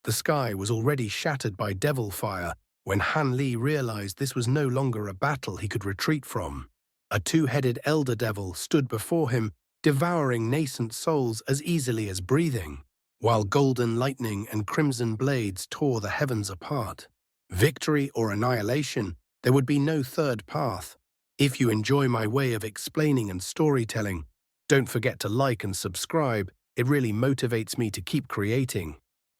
The sky was already shattered by devil fire when Han Li realized this was no longer a battle he could retreat from. A two-headed elder devil stood before him, devouring nascent souls as easily as breathing, while golden lightning and crimson blades tore the heavens apart. Victory or annihilation, there would be no third path. If you enjoy my way of explaining and storytelling, don't forget to like and subscribe. It really motivates me to keep creating.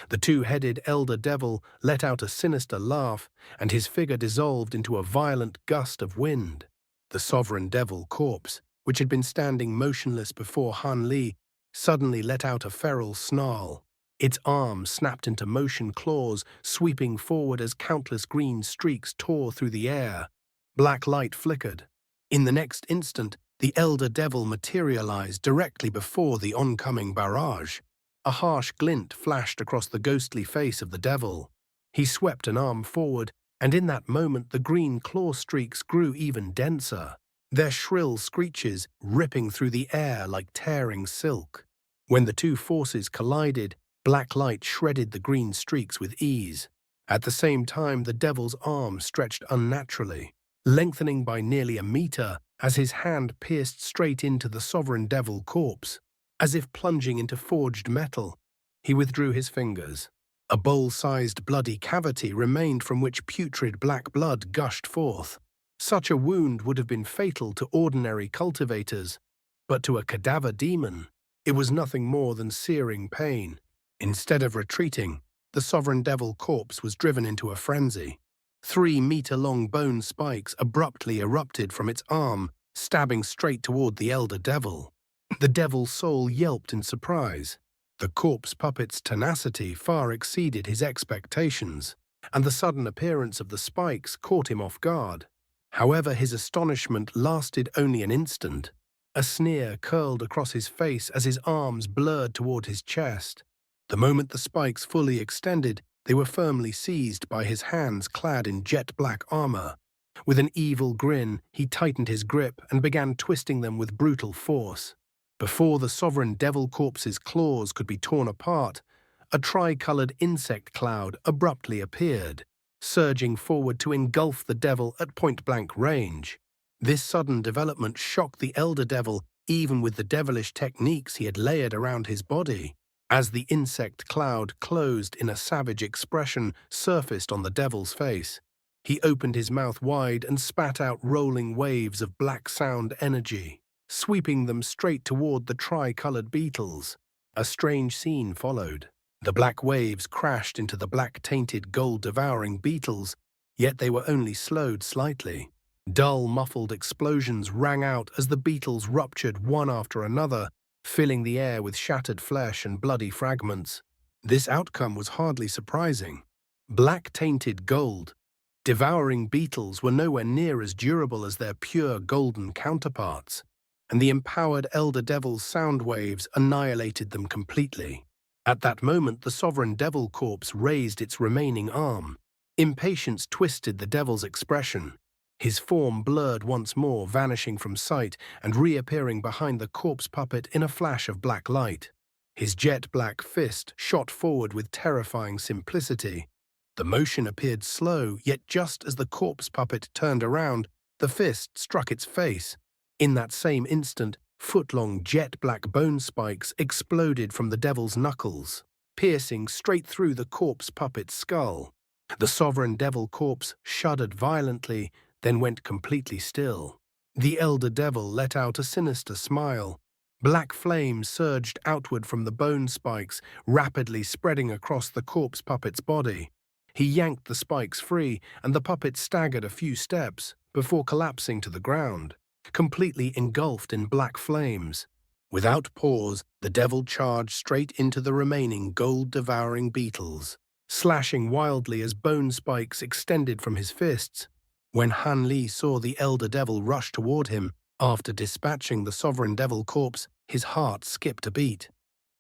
The two-headed elder devil let out a sinister laugh, and his figure dissolved into a violent gust of wind. The sovereign devil corpse, which had been standing motionless before Han Li, suddenly let out a feral snarl. Its arms snapped into motion claws, sweeping forward as countless green streaks tore through the air. Black light flickered. In the next instant, the elder devil materialized directly before the oncoming barrage. A harsh glint flashed across the ghostly face of the devil. He swept an arm forward, and in that moment the green claw streaks grew even denser, their shrill screeches ripping through the air like tearing silk. When the two forces collided, black light shredded the green streaks with ease. At the same time, the devil's arm stretched unnaturally, lengthening by nearly a meter as his hand pierced straight into the sovereign devil corpse. As if plunging into forged metal, he withdrew his fingers. A bowl-sized bloody cavity remained from which putrid black blood gushed forth. Such a wound would have been fatal to ordinary cultivators, but to a cadaver demon, it was nothing more than searing pain. Instead of retreating, the sovereign devil corpse was driven into a frenzy. 3-meter-long bone spikes abruptly erupted from its arm, stabbing straight toward the elder devil. The devil's soul yelped in surprise. The corpse puppet's tenacity far exceeded his expectations, and the sudden appearance of the spikes caught him off guard. However, his astonishment lasted only an instant. A sneer curled across his face as his arms blurred toward his chest. The moment the spikes fully extended, they were firmly seized by his hands clad in jet-black armor. With an evil grin, he tightened his grip and began twisting them with brutal force. Before the sovereign devil corpse's claws could be torn apart, a tri-colored insect cloud abruptly appeared, surging forward to engulf the devil at point-blank range. This sudden development shocked the elder devil, even with the devilish techniques he had layered around his body. As the insect cloud closed in a savage expression surfaced on the devil's face, he opened his mouth wide and spat out rolling waves of black sound energy, sweeping them straight toward the tri-colored beetles. A strange scene followed. The black waves crashed into the black-tainted gold-devouring beetles, yet they were only slowed slightly. Dull, muffled explosions rang out as the beetles ruptured one after another, filling the air with shattered flesh and bloody fragments. This outcome was hardly surprising. Black-tainted gold, devouring beetles were nowhere near as durable as their pure golden counterparts, and the empowered elder devil's sound waves annihilated them completely. At that moment, the sovereign devil corpse raised its remaining arm. Impatience twisted the devil's expression. His form blurred once more, vanishing from sight and reappearing behind the corpse puppet in a flash of black light. His jet-black fist shot forward with terrifying simplicity. The motion appeared slow, yet just as the corpse puppet turned around, the fist struck its face. In that same instant, foot-long jet-black bone spikes exploded from the devil's knuckles, piercing straight through the corpse puppet's skull. The sovereign devil corpse shuddered violently, then went completely still. The elder devil let out a sinister smile. Black flames surged outward from the bone spikes, rapidly spreading across the corpse puppet's body. He yanked the spikes free, and the puppet staggered a few steps before collapsing to the ground, completely engulfed in black flames. Without pause, the devil charged straight into the remaining gold-devouring beetles, slashing wildly as bone spikes extended from his fists. When Han Li saw the elder devil rush toward him, after dispatching the sovereign devil corpse, his heart skipped a beat.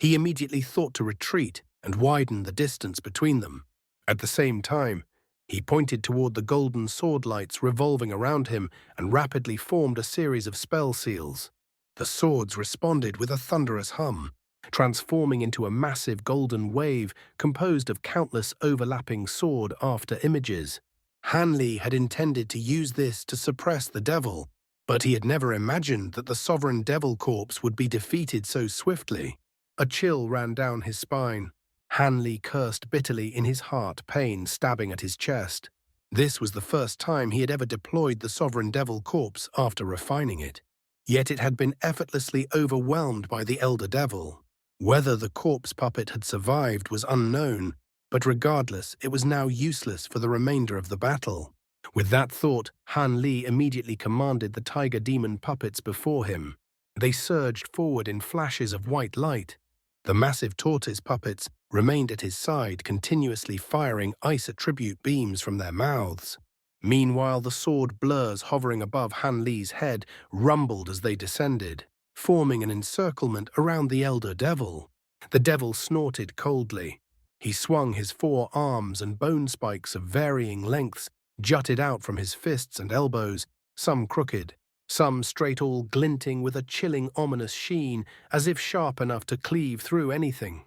He immediately thought to retreat and widen the distance between them. At the same time, he pointed toward the golden sword lights revolving around him and rapidly formed a series of spell seals. The swords responded with a thunderous hum, transforming into a massive golden wave composed of countless overlapping sword-after images. Han Li had intended to use this to suppress the devil, but he had never imagined that the sovereign devil corpse would be defeated so swiftly. A chill ran down his spine. Han Li cursed bitterly in his heart, pain stabbing at his chest. This was the first time he had ever deployed the sovereign devil corpse after refining it. Yet it had been effortlessly overwhelmed by the elder devil. Whether the corpse puppet had survived was unknown, but regardless, it was now useless for the remainder of the battle. With that thought, Han Li immediately commanded the tiger demon puppets before him. They surged forward in flashes of white light. The massive tortoise puppets remained at his side, continuously firing ice attribute beams from their mouths. Meanwhile, the sword blurs hovering above Han Li's head rumbled as they descended, forming an encirclement around the elder devil. The devil snorted coldly. He swung his four arms, and bone spikes of varying lengths jutted out from his fists and elbows, some crooked, some straight, all glinting with a chilling, ominous sheen, as if sharp enough to cleave through anything.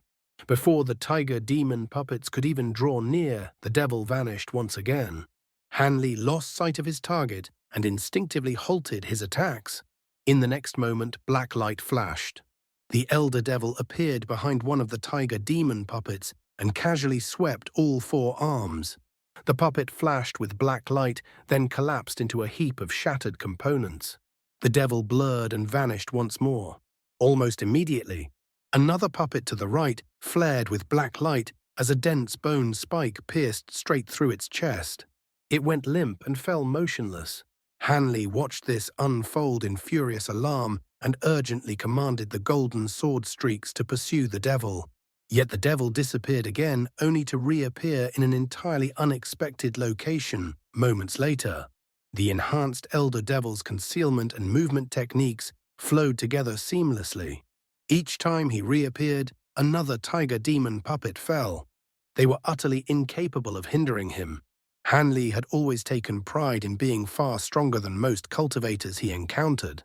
Before the tiger demon puppets could even draw near, the devil vanished once again. Han Li lost sight of his target and instinctively halted his attacks. In the next moment, black light flashed. The elder devil appeared behind one of the tiger demon puppets and casually swept all four arms. The puppet flashed with black light, then collapsed into a heap of shattered components. The devil blurred and vanished once more. Almost immediately, another puppet to the right flared with black light as a dense bone spike pierced straight through its chest. It went limp and fell motionless. Han Li watched this unfold in furious alarm and urgently commanded the golden sword streaks to pursue the devil. Yet the devil disappeared again, only to reappear in an entirely unexpected location moments later. The enhanced elder devil's concealment and movement techniques flowed together seamlessly. Each time he reappeared, another tiger demon puppet fell. They were utterly incapable of hindering him. Han Li had always taken pride in being far stronger than most cultivators he encountered,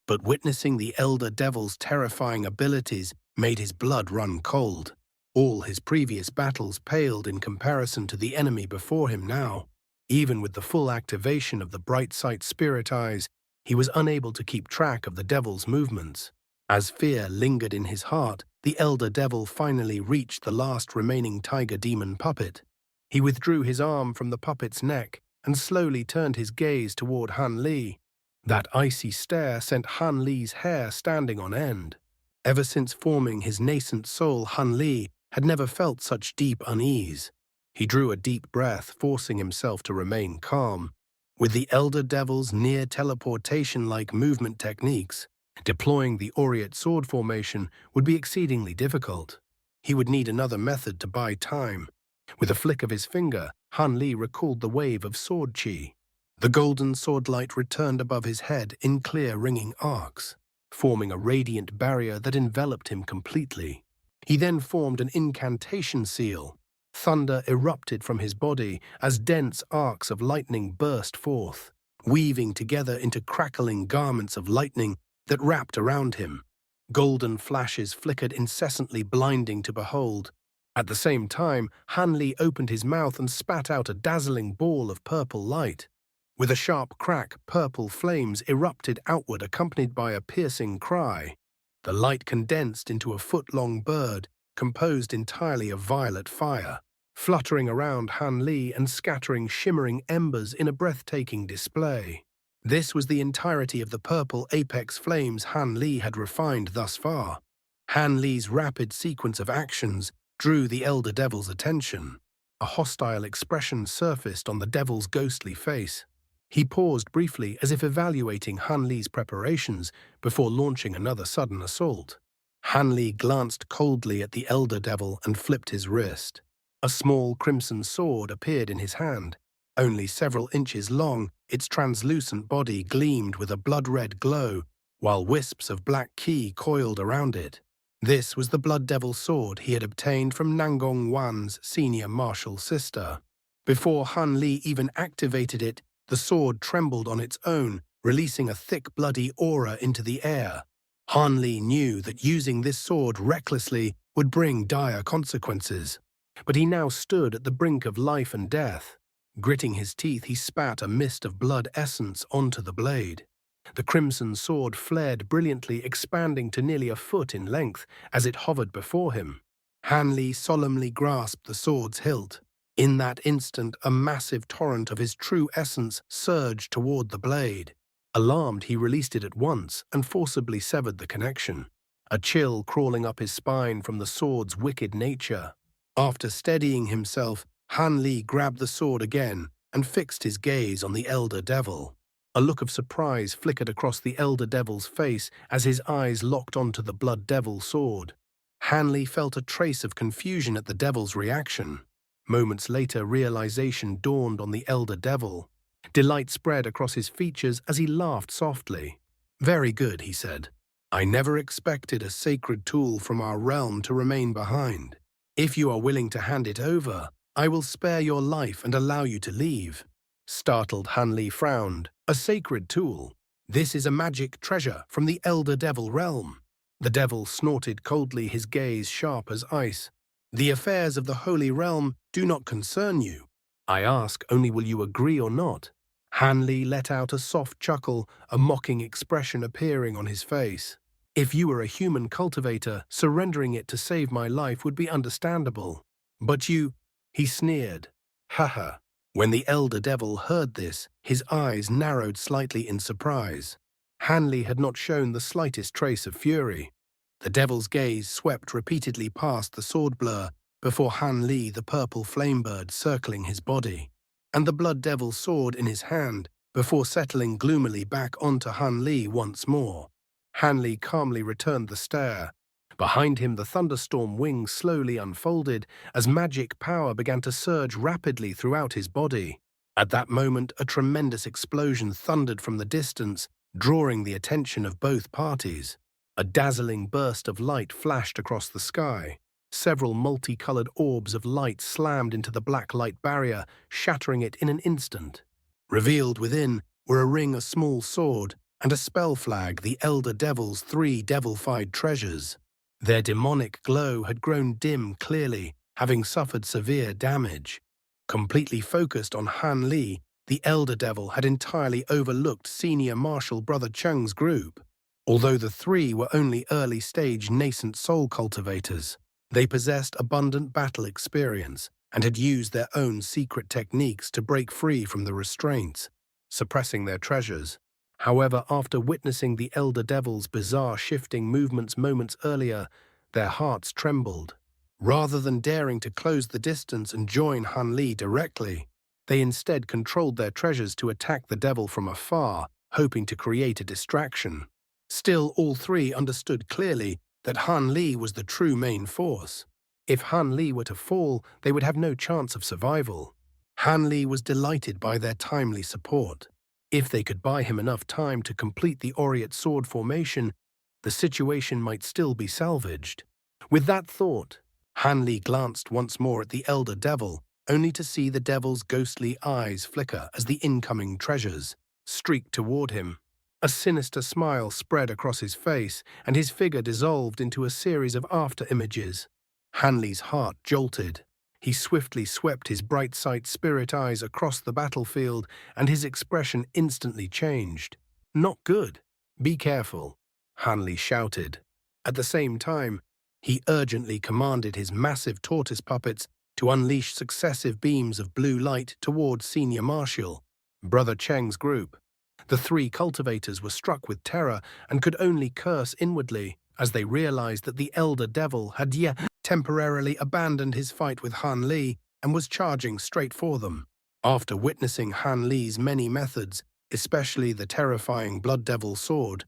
but witnessing the elder devil's terrifying abilities made his blood run cold. All his previous battles paled in comparison to the enemy before him now. Even with the full activation of the bright sight spirit eyes, he was unable to keep track of the devil's movements. As fear lingered in his heart, the elder devil finally reached the last remaining tiger demon puppet. He withdrew his arm from the puppet's neck and slowly turned his gaze toward Han Li. That icy stare sent Han Li's hair standing on end. Ever since forming his nascent soul, Han Li had never felt such deep unease. He drew a deep breath, forcing himself to remain calm. With the elder devil's near teleportation-like movement techniques, deploying the Aureate sword formation would be exceedingly difficult. He would need another method to buy time. With a flick of his finger, Han Li recalled the wave of sword chi. The golden sword light returned above his head in clear ringing arcs, forming a radiant barrier that enveloped him completely. He then formed an incantation seal. Thunder erupted from his body as dense arcs of lightning burst forth, weaving together into crackling garments of lightning that wrapped around him. Golden flashes flickered incessantly, blinding to behold. At the same time, Han Li opened his mouth and spat out a dazzling ball of purple light. With a sharp crack, purple flames erupted outward, accompanied by a piercing cry. The light condensed into a foot-long bird, composed entirely of violet fire, fluttering around Han Li and scattering shimmering embers in a breathtaking display. This was the entirety of the purple apex flames Han Li had refined thus far. Han Li's rapid sequence of actions drew the elder devil's attention. A hostile expression surfaced on the devil's ghostly face. He paused briefly, as if evaluating Han Li's preparations before launching another sudden assault. Han Li glanced coldly at the elder devil and flipped his wrist. A small crimson sword appeared in his hand. Only several inches long, its translucent body gleamed with a blood-red glow, while wisps of black qi coiled around it. This was the Blood Devil sword he had obtained from Nangong Wan's senior martial sister. Before Han Li even activated it, the sword trembled on its own, releasing a thick bloody aura into the air. Han Li knew that using this sword recklessly would bring dire consequences, but he now stood at the brink of life and death. Gritting his teeth, he spat a mist of blood essence onto the blade. The crimson sword flared brilliantly, expanding to nearly a foot in length as it hovered before him. Han Li solemnly grasped the sword's hilt. In that instant, a massive torrent of his true essence surged toward the blade. Alarmed, he released it at once and forcibly severed the connection, a chill crawling up his spine from the sword's wicked nature. After steadying himself, Han Li grabbed the sword again and fixed his gaze on the elder devil. A look of surprise flickered across the elder devil's face as his eyes locked onto the blood devil sword. Han Li felt a trace of confusion at the devil's reaction. Moments later, realization dawned on the elder devil. Delight spread across his features as he laughed softly. "Very good," he said. "I never expected a sacred tool from our realm to remain behind. If you are willing to hand it over, I will spare your life and allow you to leave." Startled, Han Li frowned. "A sacred tool? This is a magic treasure from the elder devil realm." The devil snorted coldly, his gaze sharp as ice. "The affairs of the holy realm do not concern you. I ask only, will you agree or not?" Han Li let out a soft chuckle, a mocking expression appearing on his face. "If you were a human cultivator, surrendering it to save my life would be understandable. But you—" He sneered. "Haha." When the elder devil heard this, his eyes narrowed slightly in surprise. Han Li had not shown the slightest trace of fury. The devil's gaze swept repeatedly past the sword blur before Han Li, the purple flamebird circling his body, and the blood devil's sword in his hand before settling gloomily back onto Han Li once more. Han Li calmly returned the stare. Behind him, the thunderstorm wings slowly unfolded as magic power began to surge rapidly throughout his body. At that moment, a tremendous explosion thundered from the distance, drawing the attention of both parties. A dazzling burst of light flashed across the sky. Several multicolored orbs of light slammed into the black light barrier, shattering it in an instant. Revealed within were a ring, a small sword, and a spell flag, the elder devil's 3 devilified treasures. Their demonic glow had grown dim clearly, having suffered severe damage. Completely focused on Han Li, the elder devil had entirely overlooked senior martial brother Cheng's group. Although the 3 were only early-stage nascent soul cultivators, they possessed abundant battle experience and had used their own secret techniques to break free from the restraints, suppressing their treasures. However, after witnessing the elder devil's bizarre shifting movements moments earlier, their hearts trembled. Rather than daring to close the distance and join Han Li directly, they instead controlled their treasures to attack the devil from afar, hoping to create a distraction. Still, all 3 understood clearly that Han Li was the true main force. If Han Li were to fall, they would have no chance of survival. Han Li was delighted by their timely support. If they could buy him enough time to complete the Aureate sword formation, the situation might still be salvaged. With that thought, Han Li glanced once more at the elder devil, only to see the devil's ghostly eyes flicker as the incoming treasures streaked toward him. A sinister smile spread across his face, and his figure dissolved into a series of after-images. Han Li's heart jolted. He swiftly swept his bright sight spirit eyes across the battlefield, and his expression instantly changed. "Not good. Be careful," Han Li shouted. At the same time, he urgently commanded his massive tortoise puppets to unleash successive beams of blue light towards Senior Marshal, Brother Cheng's group. The 3 cultivators were struck with terror and could only curse inwardly as they realized that the elder devil had temporarily abandoned his fight with Han Li and was charging straight for them. After witnessing Han Li's many methods, especially the terrifying Blood Devil sword,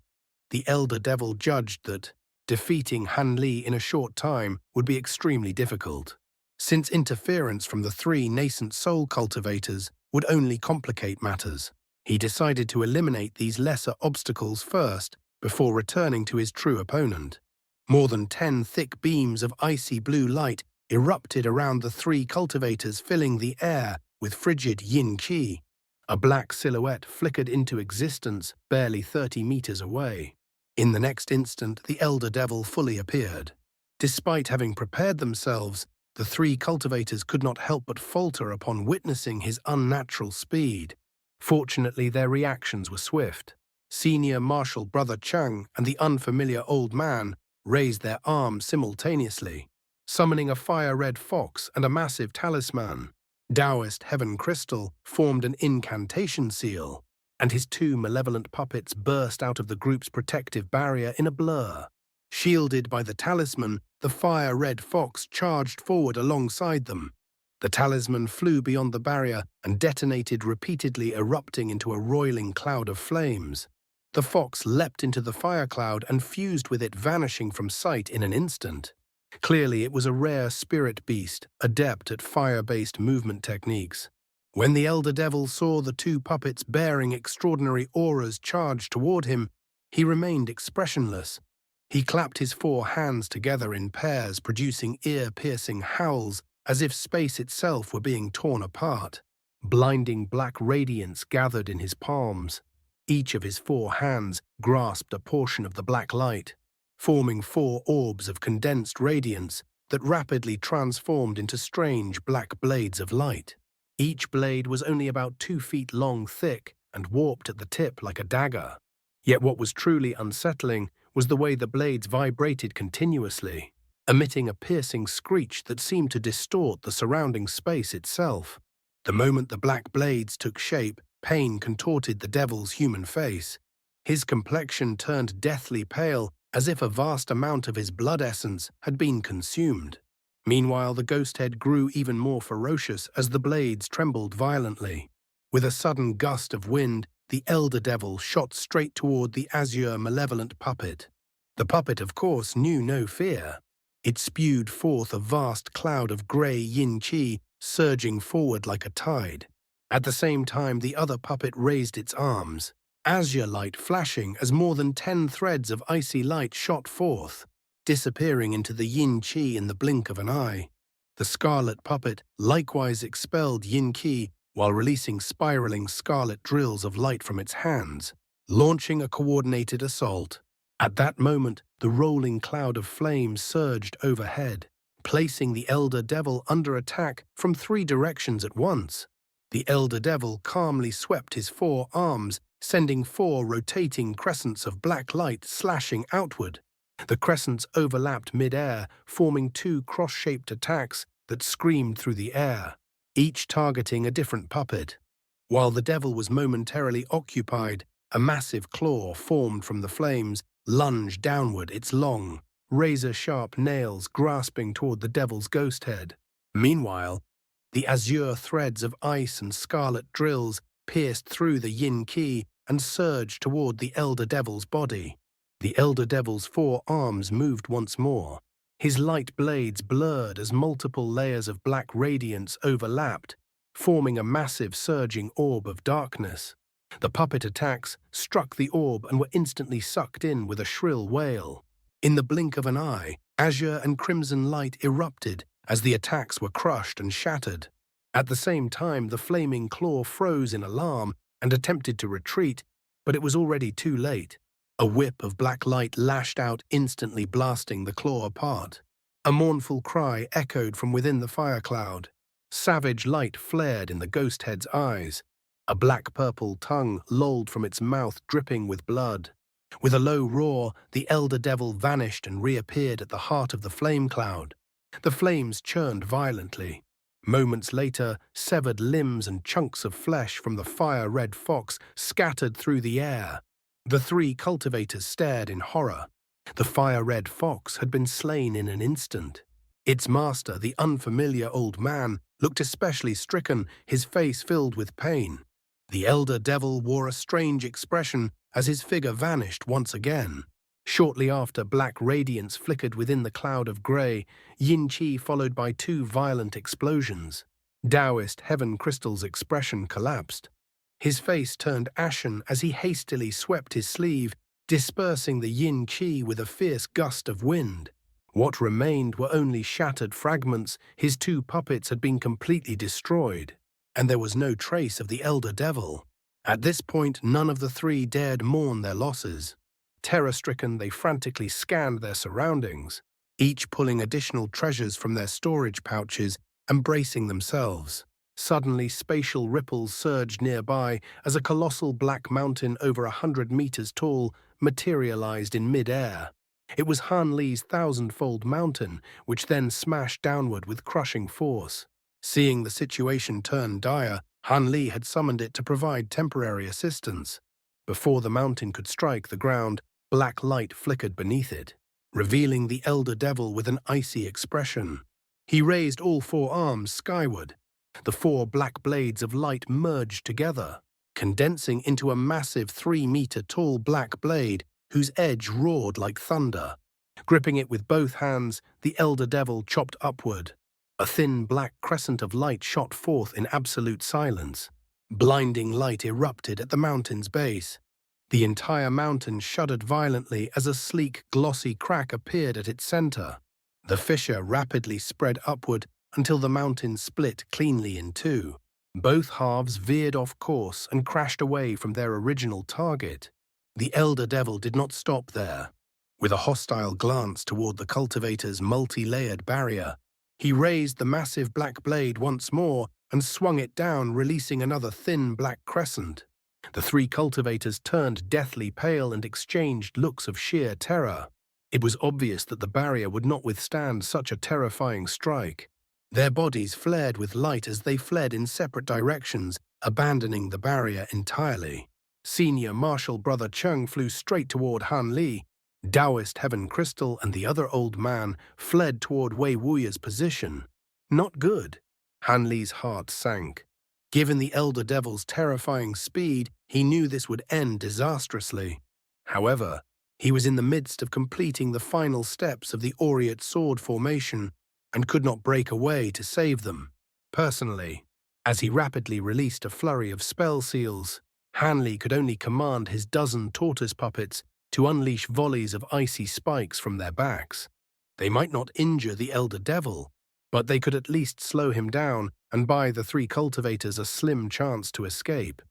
the elder devil judged that defeating Han Li in a short time would be extremely difficult, since interference from the 3 nascent soul cultivators would only complicate matters. He decided to eliminate these lesser obstacles first before returning to his true opponent. More than 10 thick beams of icy blue light erupted around the 3 cultivators, filling the air with frigid yin qi. A black silhouette flickered into existence barely 30 meters away. In the next instant, the elder devil fully appeared. Despite having prepared themselves, the three cultivators could not help but falter upon witnessing his unnatural speed. Fortunately, their reactions were swift. Senior Marshal Brother Chang and the unfamiliar old man raised their arms simultaneously, summoning a fire-red fox and a massive talisman. Taoist Heaven Crystal formed an incantation seal, and his two malevolent puppets burst out of the group's protective barrier in a blur. Shielded by the talisman, the fire-red fox charged forward alongside them. The talisman flew beyond the barrier and detonated repeatedly, erupting into a roiling cloud of flames. The fox leapt into the fire cloud and fused with it, vanishing from sight in an instant. Clearly, it was a rare spirit beast, adept at fire-based movement techniques. When the elder devil saw the two puppets bearing extraordinary auras charge toward him, he remained expressionless. He clapped his four hands together in pairs, producing ear-piercing howls as if space itself were being torn apart. Blinding black radiance gathered in his palms. Each of his four hands grasped a portion of the black light, forming four orbs of condensed radiance that rapidly transformed into strange black blades of light. Each blade was only about 2 feet long, thick, and warped at the tip like a dagger. Yet what was truly unsettling was the way the blades vibrated continuously, emitting a piercing screech that seemed to distort the surrounding space itself. The moment the black blades took shape, pain contorted the devil's human face. His complexion turned deathly pale, as if a vast amount of his blood essence had been consumed. Meanwhile, the ghost head grew even more ferocious as the blades trembled violently. With a sudden gust of wind, the elder devil shot straight toward the azure malevolent puppet. The puppet, of course, knew no fear. It spewed forth a vast cloud of grey yin-chi, surging forward like a tide. At the same time, the other puppet raised its arms, azure light flashing as more than 10 threads of icy light shot forth, disappearing into the yin-chi in the blink of an eye. The scarlet puppet likewise expelled yin-chi while releasing spiraling scarlet drills of light from its hands, launching a coordinated assault. At that moment, the rolling cloud of flames surged overhead, placing the elder devil under attack from 3 directions at once. The elder devil calmly swept his 4 arms, sending 4 rotating crescents of black light slashing outward. The crescents overlapped mid-air, forming 2 cross-shaped attacks that screamed through the air, each targeting a different puppet. While the devil was momentarily occupied, a massive claw formed from the flames, lunged downward, its long, razor-sharp nails grasping toward the devil's ghost head. Meanwhile, the azure threads of ice and scarlet drills pierced through the yin-ki and surged toward the elder devil's body. The elder devil's 4 arms moved once more. His light blades blurred as multiple layers of black radiance overlapped, forming a massive surging orb of darkness. The puppet attacks struck the orb and were instantly sucked in with a shrill wail. In the blink of an eye, azure and crimson light erupted as the attacks were crushed and shattered. At the same time, the flaming claw froze in alarm and attempted to retreat, but it was already too late. A whip of black light lashed out, instantly blasting the claw apart. A mournful cry echoed from within the fire cloud. Savage light flared in the ghost head's eyes. A black-purple tongue lolled from its mouth, dripping with blood. With a low roar, the elder devil vanished and reappeared at the heart of the flame cloud. The flames churned violently. Moments later, severed limbs and chunks of flesh from the fire-red fox scattered through the air. The 3 cultivators stared in horror. The fire-red fox had been slain in an instant. Its master, the unfamiliar old man, looked especially stricken, his face filled with pain. The elder devil wore a strange expression as his figure vanished once again. Shortly after, black radiance flickered within the cloud of grey, yin-chi followed by 2 violent explosions. Taoist Heaven Crystal's expression collapsed. His face turned ashen as he hastily swept his sleeve, dispersing the yin-chi with a fierce gust of wind. What remained were only shattered fragments. His 2 puppets had been completely destroyed, and there was no trace of the elder devil. At this point, none of the 3 dared mourn their losses. Terror-stricken, they frantically scanned their surroundings, each pulling additional treasures from their storage pouches and bracing themselves. Suddenly, spatial ripples surged nearby as a colossal black mountain over 100 meters tall materialized in mid-air. It was Han Li's thousand-fold mountain, which then smashed downward with crushing force. Seeing the situation turn dire, Han Li had summoned it to provide temporary assistance. Before the mountain could strike the ground, black light flickered beneath it, revealing the elder devil with an icy expression. He raised all four arms skyward. The four black blades of light merged together, condensing into a massive 3-meter-tall black blade whose edge roared like thunder. Gripping it with both hands, the elder devil chopped upward. A thin black crescent of light shot forth in absolute silence. Blinding light erupted at the mountain's base. The entire mountain shuddered violently as a sleek, glossy crack appeared at its center. The fissure rapidly spread upward until the mountain split cleanly in two. Both halves veered off course and crashed away from their original target. The elder devil did not stop there. With a hostile glance toward the cultivator's multi-layered barrier, he raised the massive black blade once more and swung it down, releasing another thin black crescent. The three cultivators turned deathly pale and exchanged looks of sheer terror. It was obvious that the barrier would not withstand such a terrifying strike. Their bodies flared with light as they fled in separate directions, abandoning the barrier entirely. Senior Martial Brother Cheng flew straight toward Han Li. Taoist Heaven Crystal and the other old man fled toward Wei Wuya's position. Not good. Han Li's heart sank. Given the elder devil's terrifying speed, he knew this would end disastrously. However, he was in the midst of completing the final steps of the Aureate sword formation and could not break away to save them. Personally, as he rapidly released a flurry of spell seals, Han Li could only command his dozen tortoise puppets to unleash volleys of icy spikes from their backs. They might not injure the elder devil, but they could at least slow him down and buy the three cultivators a slim chance to escape.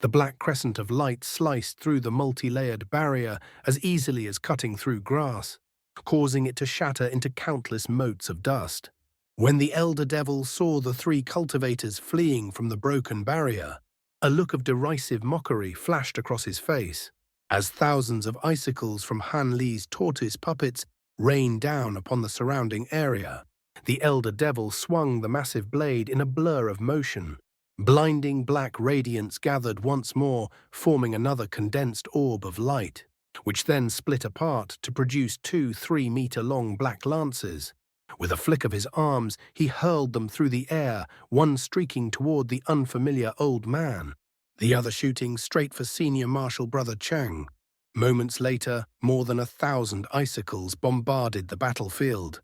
The black crescent of light sliced through the multi-layered barrier as easily as cutting through grass, causing it to shatter into countless motes of dust. When the elder devil saw the three cultivators fleeing from the broken barrier, a look of derisive mockery flashed across his face, as thousands of icicles from Han Li's tortoise puppets rained down upon the surrounding area. The elder devil swung the massive blade in a blur of motion. Blinding black radiance gathered once more, forming another condensed orb of light, which then split apart to produce two 3-meter-long black lances. With a flick of his arms, he hurled them through the air, one streaking toward the unfamiliar old man, the other shooting straight for Senior Martial Brother Cheng. Moments later, more than 1,000 icicles bombarded the battlefield.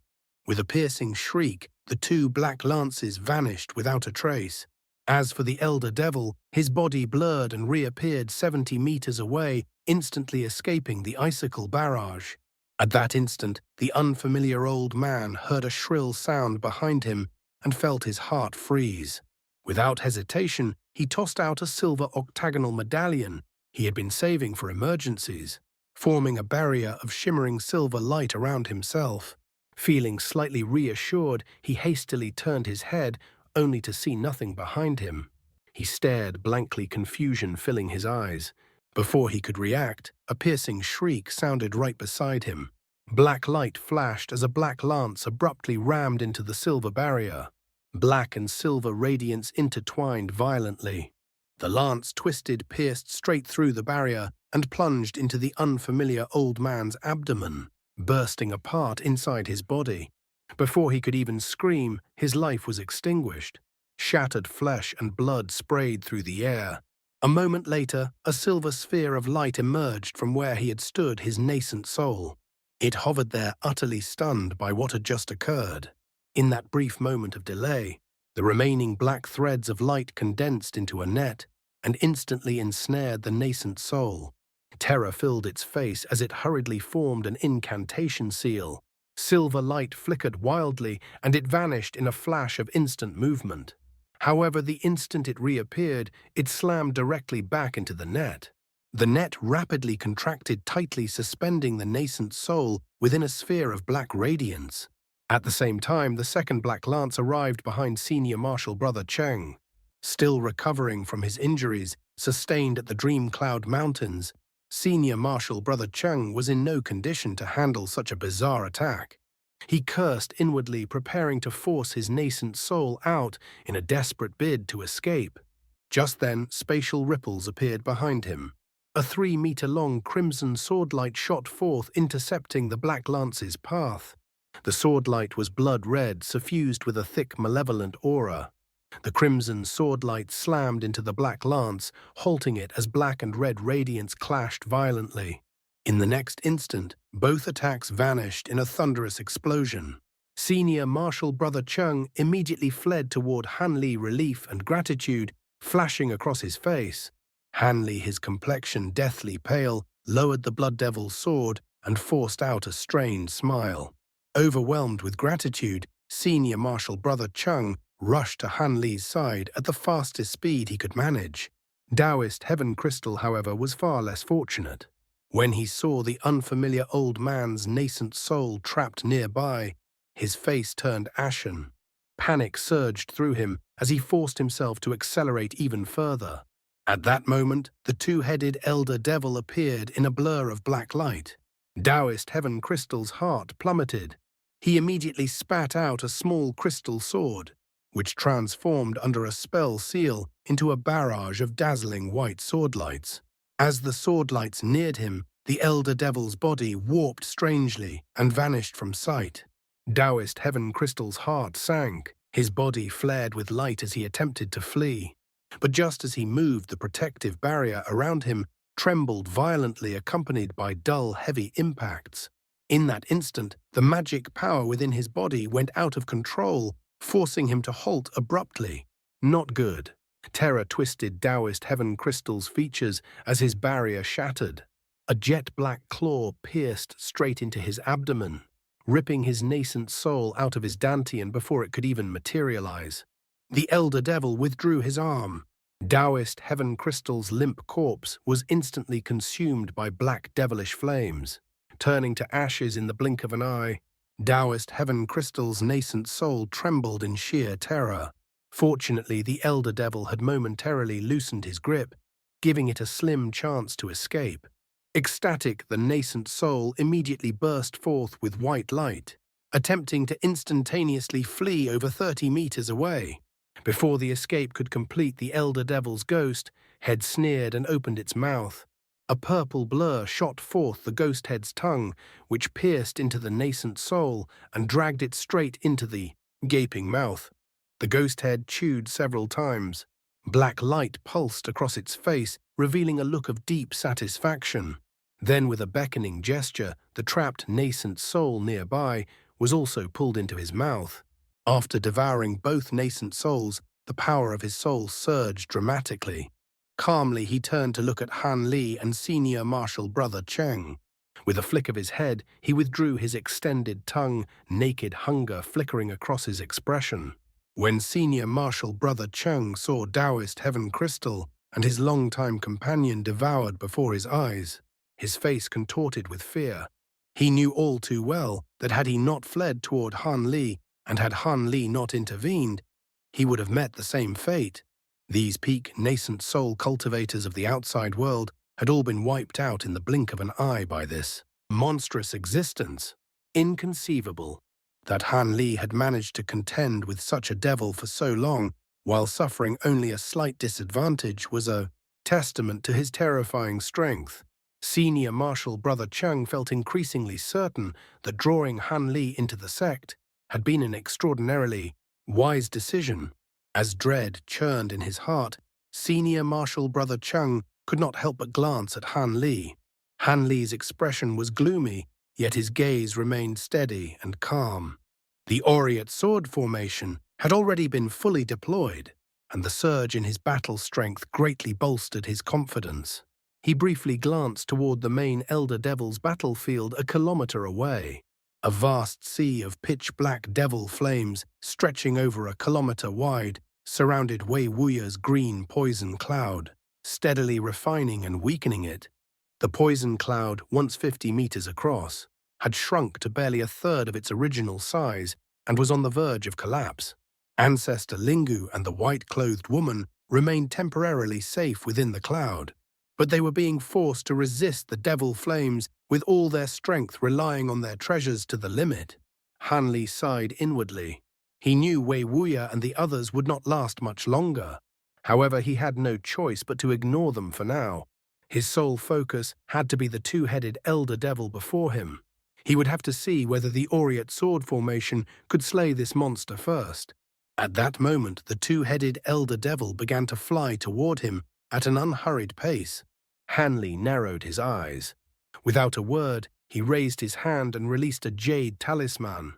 With a piercing shriek, the two black lances vanished without a trace. As for the elder devil, his body blurred and reappeared 70 meters away, instantly escaping the icicle barrage. At that instant, the unfamiliar old man heard a shrill sound behind him and felt his heart freeze. Without hesitation, he tossed out a silver octagonal medallion he had been saving for emergencies, forming a barrier of shimmering silver light around himself. Feeling slightly reassured, he hastily turned his head, only to see nothing behind him. He stared blankly, confusion filling his eyes. Before he could react, a piercing shriek sounded right beside him. Black light flashed as a black lance abruptly rammed into the silver barrier. Black and silver radiance intertwined violently. The lance twisted, pierced straight through the barrier, and plunged into the unfamiliar old man's abdomen, bursting apart inside his body. Before he could even scream, his life was extinguished. Shattered flesh and blood sprayed through the air. A moment later, a silver sphere of light emerged from where he had stood his nascent soul. It hovered there, utterly stunned by what had just occurred. In that brief moment of delay, the remaining black threads of light condensed into a net and instantly ensnared the nascent soul. Terror filled its face as it hurriedly formed an incantation seal. Silver light flickered wildly, and it vanished in a flash of instant movement. However, the instant it reappeared, it slammed directly back into the net. The net rapidly contracted, tightly suspending the nascent soul within a sphere of black radiance. At the same time, the second Black Lance arrived behind Senior Marshal Brother Cheng. Still recovering from his injuries sustained at the Dream Cloud Mountains, Senior Marshal Brother Cheng was in no condition to handle such a bizarre attack. He cursed inwardly, preparing to force his nascent soul out in a desperate bid to escape. Just then, spatial ripples appeared behind him. A 3-meter-long crimson swordlight shot forth, intercepting the Black Lance's path. The swordlight was blood-red, suffused with a thick, malevolent aura. The crimson swordlight slammed into the Black Lance, halting it as black and red radiance clashed violently. In the next instant, both attacks vanished in a thunderous explosion. Senior Marshal Brother Cheng immediately fled toward Han Li, relief and gratitude flashing across his face. Han Li, his complexion deathly pale, lowered the Blood Devil's sword and forced out a strained smile. Overwhelmed with gratitude, Senior Marshal Brother Cheng rushed to Han Li's side at the fastest speed he could manage. Taoist Heaven Crystal, however, was far less fortunate. When he saw the unfamiliar old man's nascent soul trapped nearby, his face turned ashen. Panic surged through him as he forced himself to accelerate even further. At that moment, the two-headed Elder Devil appeared in a blur of black light. Taoist Heaven Crystal's heart plummeted. He immediately spat out a small crystal sword, which transformed under a spell seal into a barrage of dazzling white swordlights. As the swordlights neared him, the Elder Devil's body warped strangely and vanished from sight. Taoist Heaven Crystal's heart sank. His body flared with light as he attempted to flee. But just as he moved, the protective barrier around him trembled violently, accompanied by dull, heavy impacts. In that instant, the magic power within his body went out of control, forcing him to halt abruptly. Not good. Terror twisted Taoist Heaven Crystal's features as his barrier shattered. A jet-black claw pierced straight into his abdomen, ripping his nascent soul out of his dantian before it could even materialize. The Elder Devil withdrew his arm. Taoist Heaven Crystal's limp corpse was instantly consumed by black devilish flames, turning to ashes in the blink of an eye. Taoist Heaven Crystal's nascent soul trembled in sheer terror. Fortunately, the Elder Devil had momentarily loosened his grip, giving it a slim chance to escape. Ecstatic, the nascent soul immediately burst forth with white light, attempting to instantaneously flee over 30 meters away. Before the escape could complete, the Elder Devil's ghost head sneered and opened its mouth. A purple blur shot forth the ghost head's tongue, which pierced into the nascent soul and dragged it straight into the gaping mouth. The ghost head chewed several times. Black light pulsed across its face, revealing a look of deep satisfaction. Then, with a beckoning gesture, the trapped nascent soul nearby was also pulled into his mouth. After devouring both nascent souls, the power of his soul surged dramatically. Calmly, he turned to look at Han Li and Senior Marshal Brother Cheng. With a flick of his head, he withdrew his extended tongue, naked hunger flickering across his expression. When Senior Marshal Brother Cheng saw Taoist Heaven Crystal and his longtime companion devoured before his eyes, his face contorted with fear. He knew all too well that had he not fled toward Han Li, and had Han Li not intervened, he would have met the same fate. These peak nascent soul cultivators of the outside world had all been wiped out in the blink of an eye by this monstrous existence. Inconceivable that Han Li had managed to contend with such a devil for so long while suffering only a slight disadvantage was a testament to his terrifying strength. Senior Marshal Brother Cheng felt increasingly certain that drawing Han Li into the sect had been an extraordinarily wise decision. As dread churned in his heart, Senior Marshal Brother Cheng could not help but glance at Han Li. Han Li's expression was gloomy, yet his gaze remained steady and calm. The Aureate sword formation had already been fully deployed, and the surge in his battle strength greatly bolstered his confidence. He briefly glanced toward the main Elder Devil's battlefield a kilometer away. A vast sea of pitch-black devil flames, stretching over a kilometer wide, surrounded Wei Wuya's green poison cloud. steadily refining and weakening it. The poison cloud, once 50 meters across, had shrunk to barely a third of its original size and was on the verge of collapse. Ancestor Lingu and the white-clothed woman remained temporarily safe within the cloud, but they were being forced to resist the devil flames with all their strength, relying on their treasures to the limit. Han Li sighed inwardly. He knew Wei Wuya and the others would not last much longer. However, he had no choice but to ignore them for now. His sole focus had to be the two-headed elder devil before him. He would have to see whether the Aureate sword formation could slay this monster first. At that moment, the two-headed elder devil began to fly toward him at an unhurried pace. Han Li narrowed his eyes. Without a word, he raised his hand and released a jade talisman.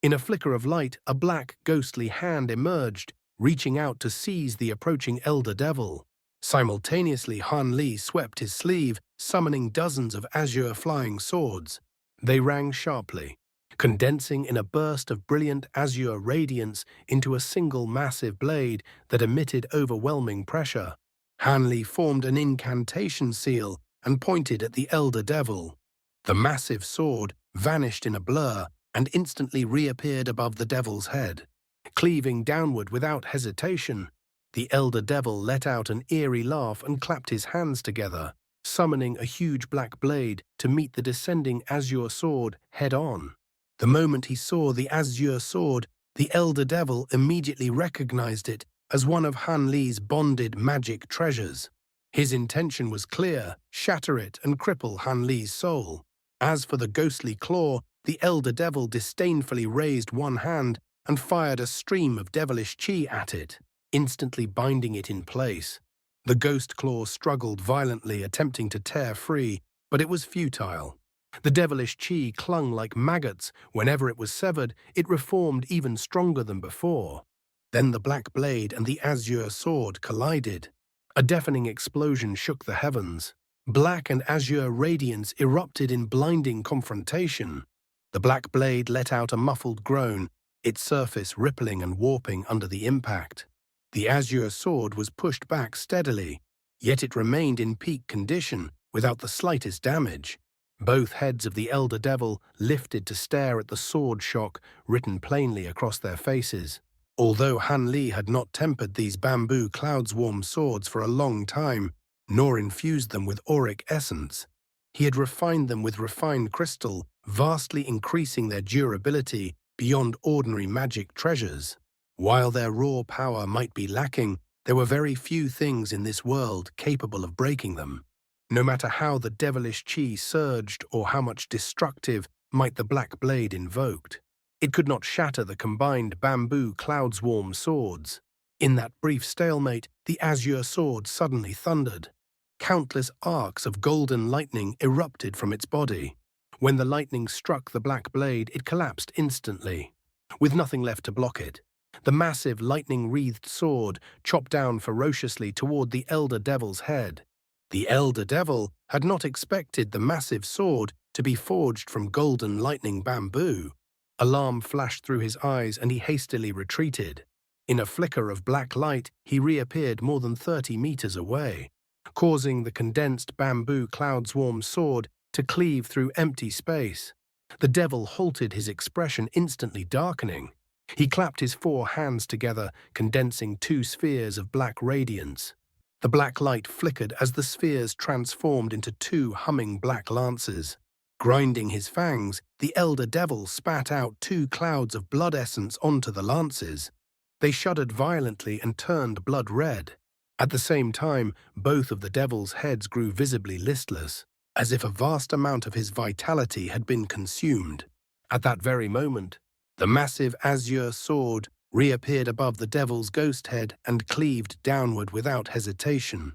In a flicker of light, a black, ghostly hand emerged, reaching out to seize the approaching elder devil. Simultaneously, Han Li swept his sleeve, summoning dozens of azure flying swords. They rang sharply, condensing in a burst of brilliant azure radiance into a single massive blade that emitted overwhelming pressure. Han Li formed an incantation seal and pointed at the elder devil. The massive sword vanished in a blur and instantly reappeared above the devil's head. Cleaving downward without hesitation, the elder devil let out an eerie laugh and clapped his hands together, summoning a huge black blade to meet the descending azure sword head-on. The moment he saw the azure sword, the elder devil immediately recognized it as one of Han Li's bonded magic treasures. His intention was clear: shatter it and cripple Han Li's soul. As for the ghostly claw, the elder devil disdainfully raised one hand and fired a stream of devilish chi at it, instantly binding it in place. The ghost claw struggled violently, attempting to tear free, but it was futile. The devilish chi clung like maggots. Whenever it was severed, it reformed even stronger than before. Then the black blade and the azure sword collided. A deafening explosion shook the heavens. Black and azure radiance erupted in blinding confrontation. The black blade let out a muffled groan, its surface rippling and warping under the impact. The azure sword was pushed back steadily, yet it remained in peak condition, without the slightest damage. Both heads of the elder devil lifted to stare at the sword shock written plainly across their faces. Although Han Li had not tempered these bamboo cloudswarm swords for a long time, nor infused them with auric essence, he had refined them with refined crystal, vastly increasing their durability beyond ordinary magic treasures. While their raw power might be lacking, there were very few things in this world capable of breaking them. No matter how the devilish chi surged or how much destructive might the black blade invoked, it could not shatter the combined bamboo cloudswarm swords. In that brief stalemate, the azure sword suddenly thundered. Countless arcs of golden lightning erupted from its body. When the lightning struck the black blade, it collapsed instantly, with nothing left to block it. The massive lightning-wreathed sword chopped down ferociously toward the elder devil's head. The elder devil had not expected the massive sword to be forged from golden lightning bamboo. Alarm flashed through his eyes and he hastily retreated. In a flicker of black light, he reappeared more than 30 meters away, causing the condensed bamboo cloudswarm sword to cleave through empty space. The devil halted, his expression instantly darkening. He clapped his four hands together, condensing two spheres of black radiance. The black light flickered as the spheres transformed into two humming black lances. Grinding his fangs, the elder devil spat out two clouds of blood essence onto the lances. They shuddered violently and turned blood red. At the same time, both of the devil's heads grew visibly listless, as if a vast amount of his vitality had been consumed. At that very moment, the massive azure sword reappeared above the devil's ghost head and cleaved downward without hesitation.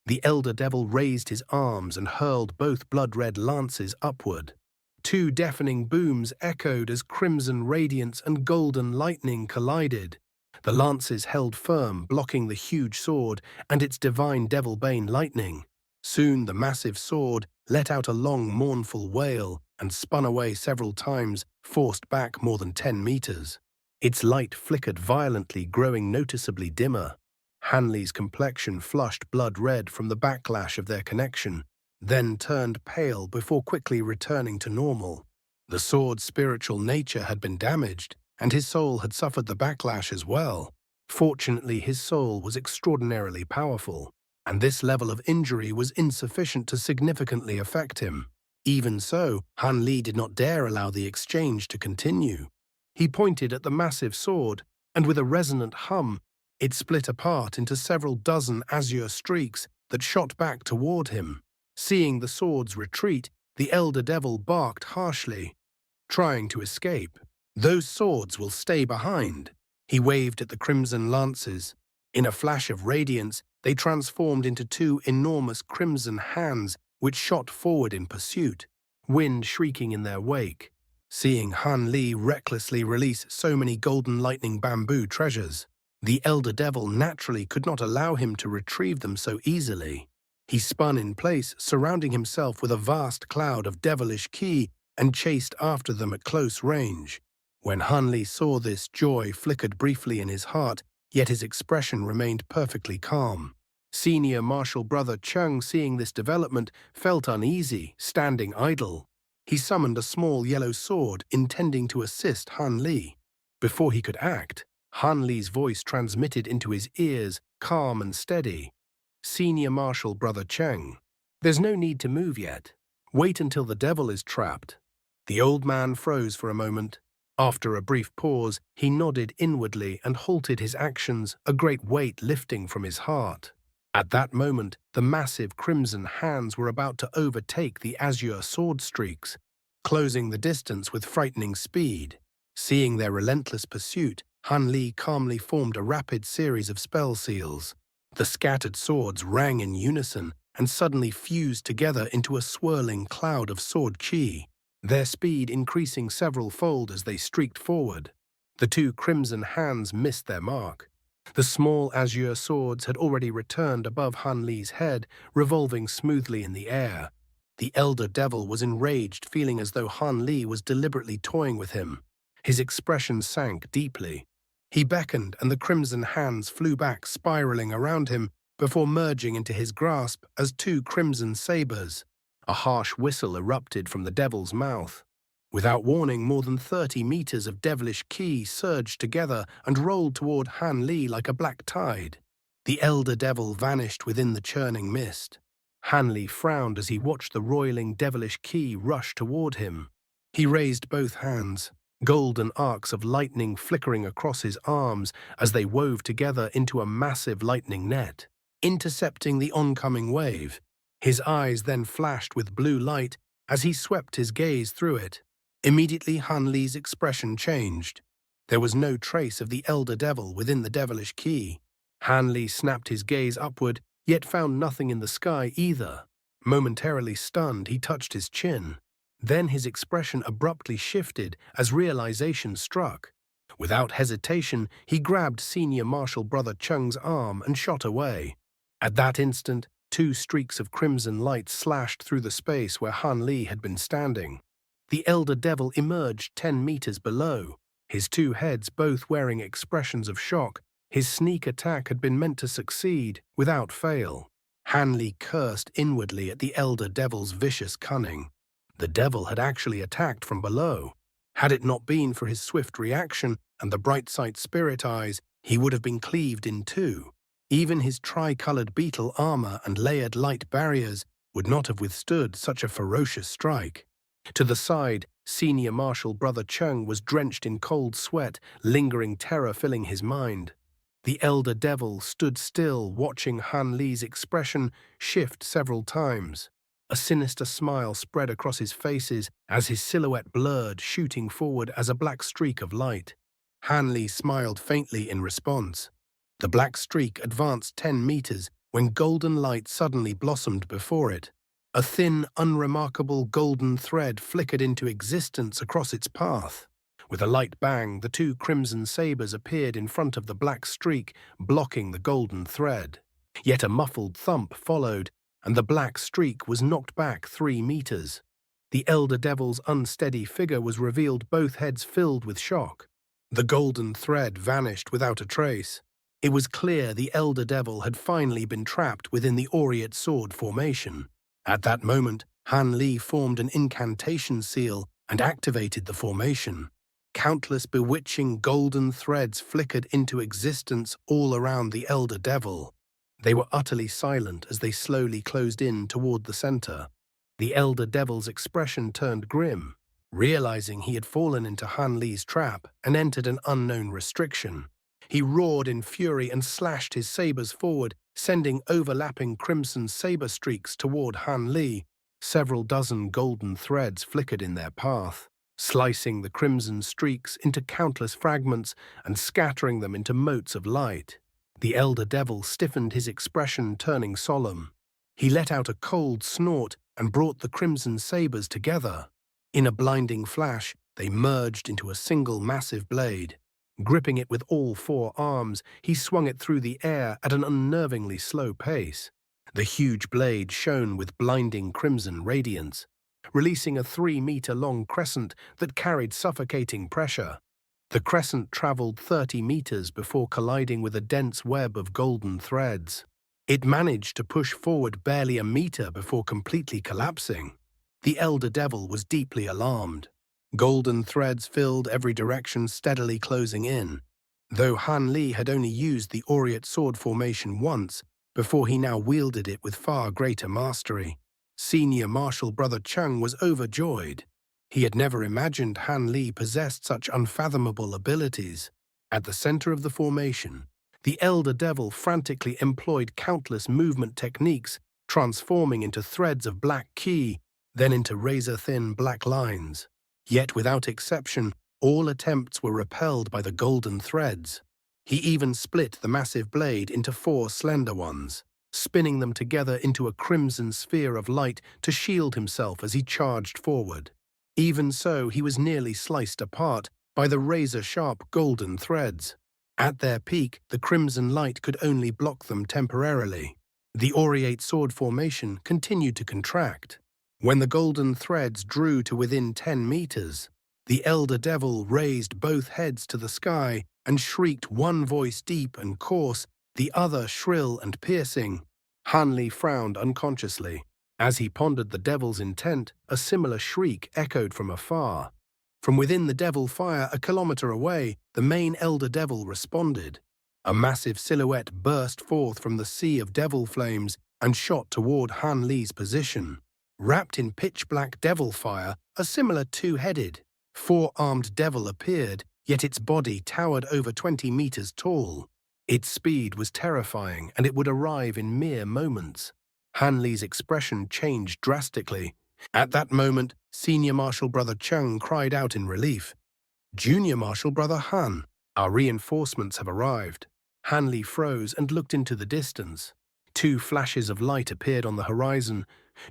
The elder devil raised his arms and hurled both blood-red lances upward. Two deafening booms echoed as crimson radiance and golden lightning collided. The lances held firm, blocking the huge sword and its divine devil-bane lightning. Soon the massive sword let out a long, mournful wail and spun away several times, forced back more than 10 meters. Its light flickered violently, growing noticeably dimmer. Hanley's complexion flushed blood red from the backlash of their connection, then turned pale before quickly returning to normal. The sword's spiritual nature had been damaged, and his soul had suffered the backlash as well. Fortunately, his soul was extraordinarily powerful, and this level of injury was insufficient to significantly affect him. Even so, Han Li did not dare allow the exchange to continue. He pointed at the massive sword, and with a resonant hum, it split apart into several dozen azure streaks that shot back toward him. Seeing the sword's retreat, the elder devil barked harshly, trying to escape. "Those swords will stay behind." He waved at the crimson lances. In a flash of radiance, they transformed into two enormous crimson hands which shot forward in pursuit, wind shrieking in their wake. Seeing Han Li recklessly release so many golden lightning bamboo treasures, the elder devil naturally could not allow him to retrieve them so easily. He spun in place, surrounding himself with a vast cloud of devilish ki, and chased after them at close range. When Han Li saw this, joy flickered briefly in his heart, yet his expression remained perfectly calm. Senior Marshal Brother Cheng, seeing this development, felt uneasy, standing idle. He summoned a small yellow sword, intending to assist Han Li. Before he could act, Han Li's voice transmitted into his ears, calm and steady. "Senior Marshal Brother Cheng, there's no need to move yet. Wait until the devil is trapped." The old man froze for a moment. After a brief pause, he nodded inwardly and halted his actions, a great weight lifting from his heart. At that moment, the massive crimson hands were about to overtake the azure sword streaks, closing the distance with frightening speed. Seeing their relentless pursuit, Han Li calmly formed a rapid series of spell seals. The scattered swords rang in unison and suddenly fused together into a swirling cloud of sword qi, their speed increasing several-fold as they streaked forward. The two crimson hands missed their mark. The small azure swords had already returned above Han Li's head, revolving smoothly in the air. The elder devil was enraged, feeling as though Han Li was deliberately toying with him. His expression sank deeply. He beckoned, and the crimson hands flew back, spiraling around him, before merging into his grasp as two crimson sabers. A harsh whistle erupted from the devil's mouth. Without warning, more than 30 meters of devilish ki surged together and rolled toward Han Li like a black tide. The elder devil vanished within the churning mist. Han Li frowned as he watched the roiling devilish ki rush toward him. He raised both hands, golden arcs of lightning flickering across his arms as they wove together into a massive lightning net, intercepting the oncoming wave. His eyes then flashed with blue light as he swept his gaze through it. Immediately, Han Li's expression changed. There was no trace of the elder devil within the devilish ki. Han Li snapped his gaze upward, yet found nothing in the sky either. Momentarily stunned, he touched his chin. Then his expression abruptly shifted as realization struck. Without hesitation, he grabbed Senior Marshal Brother Cheng's arm and shot away. At that instant, two streaks of crimson light slashed through the space where Han Li had been standing. The elder devil emerged 10 meters below, his two heads both wearing expressions of shock. His sneak attack had been meant to succeed, without fail. Han Li cursed inwardly at the elder devil's vicious cunning. The devil had actually attacked from below. Had it not been for his swift reaction and the bright sight spirit eyes, he would have been cleaved in two. Even his tri-colored beetle armor and layered light barriers would not have withstood such a ferocious strike. To the side, Senior Marshal Brother Cheng was drenched in cold sweat, lingering terror filling his mind. The elder devil stood still, watching Han Li's expression shift several times. A sinister smile spread across his faces as his silhouette blurred, shooting forward as a black streak of light. Han Li smiled faintly in response. The black streak advanced 10 meters when golden light suddenly blossomed before it. A thin, unremarkable golden thread flickered into existence across its path. With a light bang, the two crimson sabers appeared in front of the black streak, blocking the golden thread. Yet a muffled thump followed, and the black streak was knocked back 3 meters. The elder devil's unsteady figure was revealed, both heads filled with shock. The golden thread vanished without a trace. It was clear the Elder Devil had finally been trapped within the Aureate sword formation. At that moment, Han Li formed an incantation seal and activated the formation. Countless bewitching golden threads flickered into existence all around the Elder Devil. They were utterly silent as they slowly closed in toward the center. The Elder Devil's expression turned grim, realizing he had fallen into Han Li's trap and entered an unknown restriction. He roared in fury and slashed his sabers forward, sending overlapping crimson saber streaks toward Han Li. Several dozen golden threads flickered in their path, slicing the crimson streaks into countless fragments and scattering them into motes of light. The Elder Devil stiffened, his expression turning solemn. He let out a cold snort and brought the crimson sabers together. In a blinding flash, they merged into a single massive blade. Gripping it with all four arms, he swung it through the air at an unnervingly slow pace. The huge blade shone with blinding crimson radiance, releasing a 3-meter-long crescent that carried suffocating pressure. The crescent traveled 30 meters before colliding with a dense web of golden threads. It managed to push forward barely a meter before completely collapsing. The Elder Devil was deeply alarmed. Golden threads filled every direction, steadily closing in. Though Han Li had only used the Aureate sword formation once, before he now wielded it with far greater mastery, Senior Marshal Brother Chung was overjoyed. He had never imagined Han Li possessed such unfathomable abilities. At the center of the formation, the Elder Devil frantically employed countless movement techniques, transforming into threads of black qi, then into razor-thin black lines. Yet without exception, all attempts were repelled by the golden threads. He even split the massive blade into 4 slender ones, spinning them together into a crimson sphere of light to shield himself as he charged forward. Even so, he was nearly sliced apart by the razor-sharp golden threads. At their peak, the crimson light could only block them temporarily. The Aureate sword formation continued to contract. When the golden threads drew to within 10 meters, the Elder Devil raised both heads to the sky and shrieked, one voice deep and coarse, the other shrill and piercing. Han Li frowned unconsciously. As he pondered the devil's intent, a similar shriek echoed from afar. From within the devil fire a kilometer away, the main Elder Devil responded. A massive silhouette burst forth from the sea of devil flames and shot toward Han Li's position. Wrapped in pitch-black devil fire, a similar 2-headed, 4-armed devil appeared, yet its body towered over 20 meters tall. Its speed was terrifying, and it would arrive in mere moments. Han Li's expression changed drastically. At that moment, Senior Marshal Brother Chung cried out in relief. Junior Marshal Brother Han, our reinforcements have arrived. Han Li froze and looked into the distance. 2 flashes of light appeared on the horizon.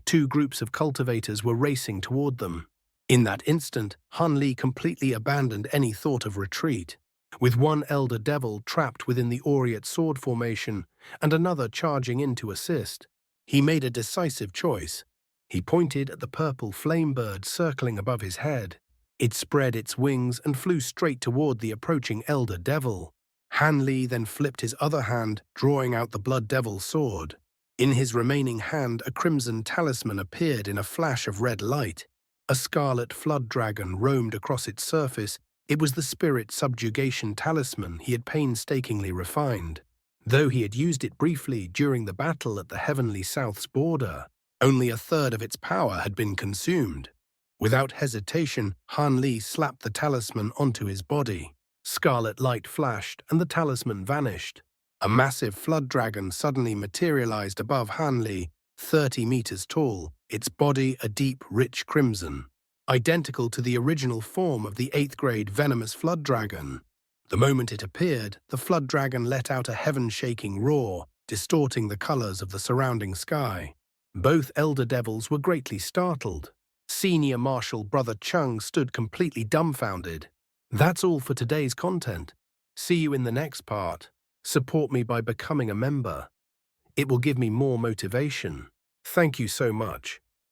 2 groups of cultivators were racing toward them. In that instant, Han Li completely abandoned any thought of retreat. With one Elder Devil trapped within the Aureate sword formation and another charging in to assist, he made a decisive choice. He pointed at the purple flame bird circling above his head. It spread its wings and flew straight toward the approaching Elder Devil. Han Li then flipped his other hand, drawing out the Blood Devil sword. In his remaining hand, a crimson talisman appeared in a flash of red light. A scarlet flood dragon roamed across its surface. It was the spirit subjugation talisman he had painstakingly refined. Though he had used it briefly during the battle at the Heavenly South's border, only a third of its power had been consumed. Without hesitation, Han Li slapped the talisman onto his body. Scarlet light flashed, and the talisman vanished. A massive flood dragon suddenly materialized above Han Li, 30 meters tall, its body a deep, rich crimson, identical to the original form of the 8th-grade venomous flood dragon. The moment it appeared, the flood dragon let out a heaven-shaking roar, distorting the colors of the surrounding sky. Both Elder Devils were greatly startled. Senior Marshal Brother Chung stood completely dumbfounded. That's all for today's content. See you in the next part. Support me by becoming a member. It will give me more motivation. Thank you so much.